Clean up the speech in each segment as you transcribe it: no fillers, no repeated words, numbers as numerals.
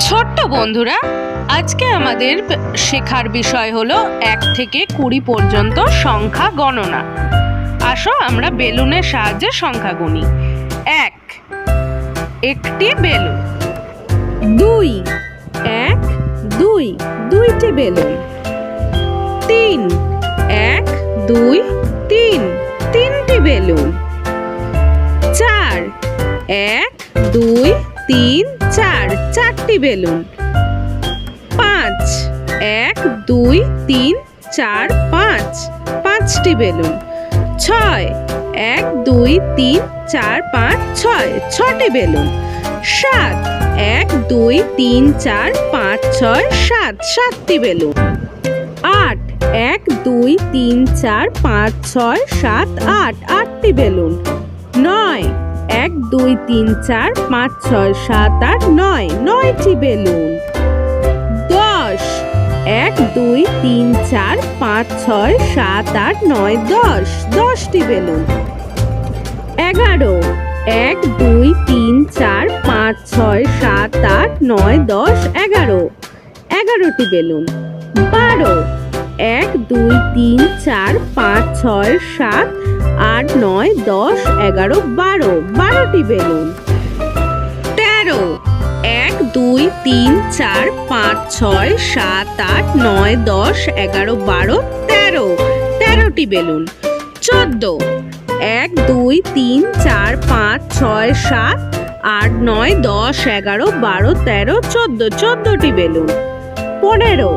ছোট্ট বন্ধুরা, আজকে আমাদের শেখার বিষয় হলো 1 থেকে 20 পর্যন্ত সংখ্যা গণনা। আসো আমরা বেলুনের সাহায্যে সংখ্যা গুনি। 1, একটি বেলুন। 2, 1, 2, দুইটি বেলুন। 3, 1, 2, 3, তিনটি বেলুন। 4, 1, 2, 3, 4, চারটি বেলুন। 5, 1, 2, 3, 4, 5, পাঁচটি বেলুন। 6, 1, 2, 3, 4, 5, 6, ছটি বেলুন। 7, 1, 2, 3, 4, 5, 6, 7, সাতটি বেলুন। 8, 1, 2, 3, 4, 5, 6, 7, 8, আটটি বেলুন। 9, 1, 2, 3, 4, 5, 6, 7, 8, 9, নয়টি বেলুন। 10, 1, 2, 3, 4, 5, 6, 7, 8, 9, 10, দশটি balloon. 11, 1, 2, 3, 4, 5, 6, 7, 8, 9, 10, 11, 11টি balloon. 12, 1, 2, 3, 4, 5, 6, 7, 8, 9, 10, 11, 12, 12টি balloon. 13, 1, 2, 3, 4, 5, 6, 7, 8, 9, 10, 11, 12, 13, 13টি balloon. 14, 1, 2, 3, 4, 5, 6, 7, 8, 9, 10, 11, 12, 13, 14, 14টি balloon. 15,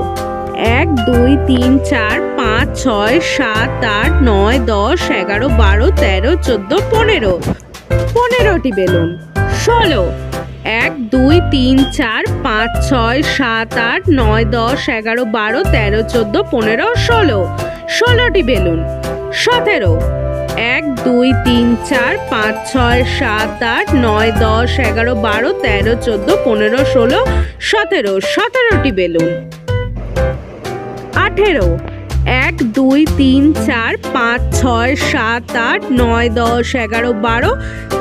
1, 2, 3, 4, 5, 6, 7, 8, 9, 10, 11, 12, 13, 14, 15, 15টি balloon. 16, 1, 2, 3, 4, 5, 6, 7, 8, 9, 10, 11, 12, 13, 14, 15, 16, 16টি balloon. 17, 1, 2, 3, 4, 5, 6, 7, 8, 9, 10, 11, 12, 13, 14, 15, 16, 17, 17টি balloon. 18, 1, 2, 3, 4, 5, 6, 7, 8, 9, 10, 11, 12,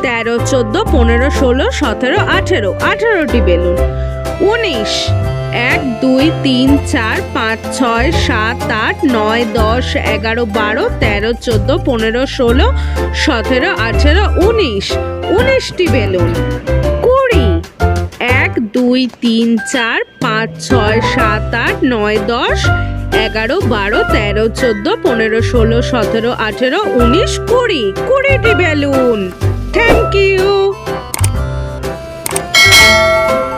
13, 14, 15, 16, 17, 18, 18টি balloon. 19, 1, 2, 3, 4, 5, 6, 7, 8, 9, 10, 11, 12, 13, 14, 15, 16, 17, 18, 19, 19টি balloon. 20, 1, 2, 3, 4, 5, 6, 7, 8, 9, 10, 11, 12, 13, 14, 15, 16, 17, 18, 19, 20, 20টি বেলুন। Thank you.